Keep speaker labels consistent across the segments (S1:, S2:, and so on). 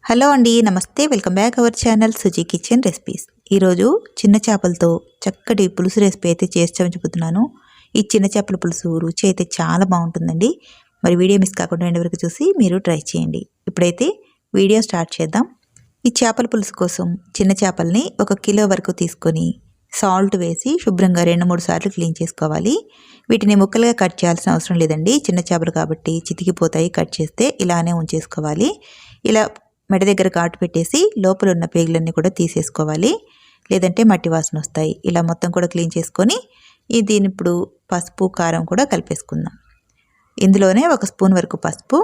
S1: Hello అండి, నమస్తే. Welcome back our channel Suji kitchen recipes. ఈరోజు చిన్న చేపలతో చక్కటి పులుసు రెసిపీ అయితే చేసి చూపుతున్నాను. ఈ చిన్న చేపల పులుసు రుచి అయితే చాలా బాగుంటుందండి. మరి వీడియో మిస్ కాకుండా ఎండ్ వరకు చూసి మీరు ట్రై చేయండి. ఇప్పుడైతే వీడియో స్టార్ట్ చేద్దాం. ఈ చేపల పులుసు కోసం చిన్న చేపల్ని 1 కిలో వరకు తీసుకొని సాల్ట్ వేసి శుభ్రంగా 2-3 సార్లు క్లీన్ చేసుకోవాలి. వీటిని ముక్కలుగా కట్ చేయాల్సిన అవసరం లేదండి. చిన్న చేపలు కాబట్టి చితికిపోతాయి. కట్ చేస్తే ఇలానే ఉంచేసుకోవాలి. ఇలా మెడ దగ్గర ఘాటు పెట్టేసి లోపల ఉన్న పేగులన్నీ కూడా తీసేసుకోవాలి, లేదంటే మట్టి వాసన వస్తాయి. ఇలా మొత్తం కూడా క్లీన్ చేసుకొని దీని ఇప్పుడు పసుపు కారం కూడా కలిపేసుకుందాం. ఇందులోనే 1 స్పూన్ వరకు పసుపు,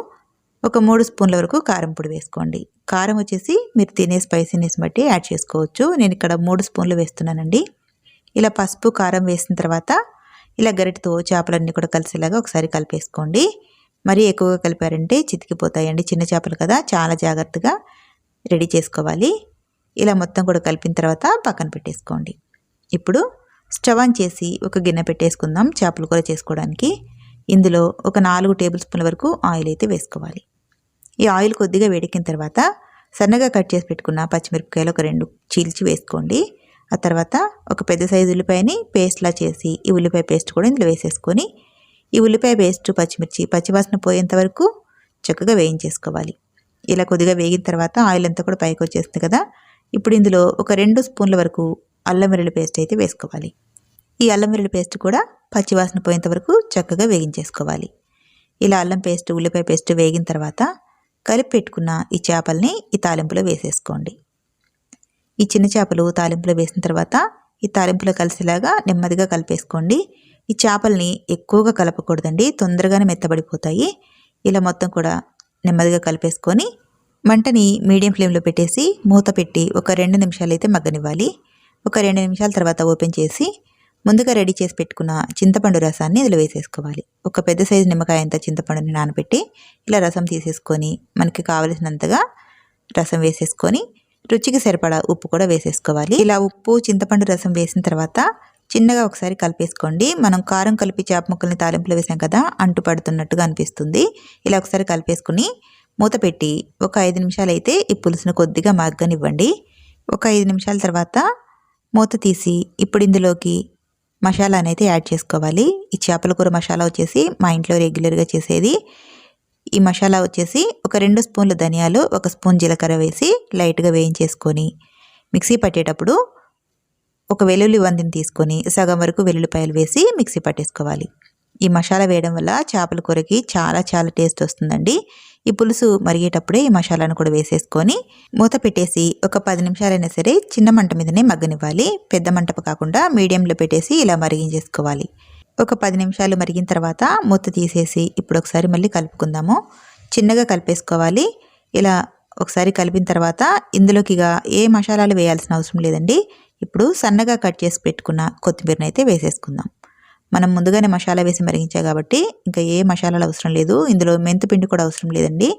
S1: 3 స్పూన్ల వరకు కారం పొడి వేసుకోండి. కారం వచ్చేసి మీరు తినే స్పైసీనెస్ బట్టి యాడ్ చేసుకోవచ్చు. నేను ఇక్కడ 3 స్పూన్లు వేస్తున్నానండి. ఇలా పసుపు కారం వేసిన తర్వాత ఇలా గరిటతో చేపలన్నీ కూడా కలిసేలాగా ఒకసారి కలిపేసుకోండి. మరీ ఎక్కువగా కలిపారంటే చితికిపోతాయండి. చిన్న చేపలు కదా, చాలా జాగ్రత్తగా రెడీ చేసుకోవాలి. ఇలా మొత్తం కూడా కలిపిన తర్వాత పక్కన పెట్టేసుకోండి. ఇప్పుడు స్టవ్ ఆన్ చేసి ఒక గిన్నె పెట్టేసుకుందాం చేపల కూర చేసుకోవడానికి. ఇందులో ఒక 4 టేబుల్ స్పూన్ల వరకు ఆయిల్ అయితే వేసుకోవాలి. ఈ ఆయిల్ కొద్దిగా వేడెక్కిన తర్వాత సన్నగా కట్ చేసి పెట్టుకున్న పచ్చిమిరపకాయలు ఒక 2 చీల్చి వేసుకోండి. ఆ తర్వాత ఒక పెద్ద సైజు ఉల్లిపాయని పేస్ట్లా చేసి ఈ ఉల్లిపాయ పేస్ట్ కూడా ఇందులో వేసేసుకొని ఈ ఉల్లిపాయ పేస్ట్ పచ్చిమిర్చి పచ్చివాసన పోయేంత వరకు చక్కగా వేయించేసుకోవాలి. ఇలా కొద్దిగా వేగిన తర్వాత ఆయిల్ అంతా కూడా పైకి వచ్చేస్తుంది కదా. ఇప్పుడు ఇందులో ఒక 2 స్పూన్ల వరకు అల్లం వెల్లుల్లి పేస్ట్ అయితే వేసుకోవాలి. ఈ అల్లం వెల్లుల్లి పేస్ట్ కూడా పచ్చివాసన పోయేంత వరకు చక్కగా వేగించేసుకోవాలి. ఇలా అల్లం పేస్ట్ ఉల్లిపాయ పేస్ట్ వేగిన తర్వాత కలిపి పెట్టుకున్న ఈ చేపల్ని ఈ తాలింపులో వేసేసుకోండి. ఈ చిన్న చేపలు తాలింపులో వేసిన తర్వాత ఈ తాలింపులో కలిసేలాగా నెమ్మదిగా కలిపేసుకోండి. ఈ చేపల్ని ఎక్కువగా కలపకూడదండి, తొందరగానే మెత్తబడిపోతాయి. ఇలా మొత్తం కూడా నెమ్మదిగా కలిపేసుకొని మంటని మీడియం ఫ్లేమ్లో పెట్టేసి మూత పెట్టి ఒక 2 నిమిషాలు అయితే మగ్గనివ్వాలి. ఒక 2 నిమిషాల తర్వాత ఓపెన్ చేసి ముందుగా రెడీ చేసి పెట్టుకున్న చింతపండు రసాన్ని ఇందులో వేసేసుకోవాలి. ఒక పెద్ద సైజు నిమ్మకాయ అంత చింతపండుని నానబెట్టి ఇలా రసం తీసేసుకొని మనకి కావలసినంతగా రసం వేసేసుకొని రుచికి సరిపడా ఉప్పు కూడా వేసేసుకోవాలి. ఇలా ఉప్పు చింతపండు రసం వేసిన తర్వాత చిన్నగా ఒకసారి కలిపేసుకోండి. మనం కారం కలిపి చేప ముక్కల్ని తాలింపులో వేసాం కదా, అంటు పడుతున్నట్టుగా అనిపిస్తుంది. ఇలా ఒకసారి కలిపేసుకుని మూత పెట్టి ఒక 5 నిమిషాలు అయితే ఈ పులుసును కొద్దిగా మగ్గనివ్వండి. ఒక 5 నిమిషాల తర్వాత మూత తీసి ఇప్పుడు ఇందులోకి మసాలాని అయితే యాడ్ చేసుకోవాలి. ఈ చేపల కూర మసాలా వచ్చేసి మా ఇంట్లో రెగ్యులర్గా చేసేది. ఈ మసాలా వచ్చేసి ఒక 2 స్పూన్ల ధనియాలు 1 స్పూన్ జీలకర్ర వేసి లైట్గా వేయించేసుకొని మిక్సీ పట్టేటప్పుడు ఒక వెల్లుల్లి వందిని తీసుకొని సగం వరకు వెల్లుల్లిపాయలు వేసి మిక్సీ పట్టేసుకోవాలి. ఈ మసాలా వేయడం వల్ల చేపల కూరకి చాలా టేస్ట్ వస్తుందండి. ఈ పులుసు మరిగేటప్పుడే ఈ మసాలాను కూడా వేసేసుకొని మూత పెట్టేసి ఒక 10 నిమిషాలైనా సరే చిన్న మంట మీదనే మగ్గనివ్వాలి. పెద్ద మంట కాకుండా మీడియంలో పెట్టేసి ఇలా మరిగించేసుకోవాలి. ఒక 10 నిమిషాలు మరిగిన తర్వాత మూత తీసేసి ఇప్పుడు ఒకసారి మళ్ళీ కలుపుకుందాము. చిన్నగా కలిపేసుకోవాలి. ఇలా ఒకసారి కలిపిన తర్వాత ఇందులోకి ఏ మసాలాలు వేయాల్సిన అవసరం లేదండి. ఇప్పుడు సన్నగా కట్ చేసి పెట్టుకున్న కొత్తిమీరని అయితే వేసేసుకుందాం. మనం ముందుగానే మసాలా వేసి మరిగించాం కాబట్టి ఇంకా ఏ మసాలాలు అవసరం లేదు. ఇందులో మెంతిపిండి కూడా అవసరం లేదండి.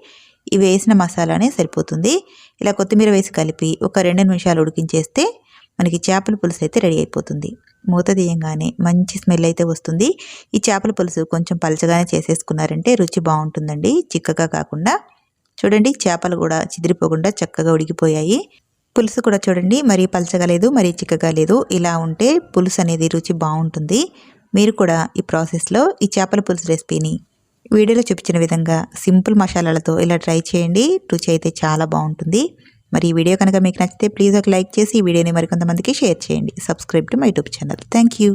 S1: ఇవి వేసిన మసాలానే సరిపోతుంది. ఇలా కొత్తిమీర వేసి కలిపి ఒక 2 నిమిషాలు ఉడికించేస్తే మనకి చేపల పులుసు అయితే రెడీ అయిపోతుంది. మూత తీయంగానే మంచి స్మెల్ అయితే వస్తుంది. ఈ చేపల పులుసు కొంచెం పలచగానే చేసేసుకున్నారంటే రుచి బాగుంటుందండి, చిక్కగా కాకుండా. చూడండి, చేపలు కూడా చిదిరిపోకుండా చక్కగా ఉడికిపోయాయి. పులుసు కూడా చూడండి, మరీ పలచగా లేదు, మరీ చిక్కగా లేదు. ఇలా ఉంటే పులుసు అనేది రుచి బాగుంటుంది. మీరు కూడా ఈ ప్రాసెస్లో ఈ చేపల పులుసు రెసిపీని వీడియోలో చూపించిన విధంగా సింపుల్ మసాలాలతో ఇలా ట్రై చేయండి. రుచి అయితే చాలా బాగుంటుంది. మరి ఈ వీడియో కనుక మీకు నచ్చితే ప్లీజ్ ఒక లైక్ చేసి ఈ వీడియోని మరికొంతమందికి షేర్ చేయండి. Subscribe to my YouTube channel. Thank you.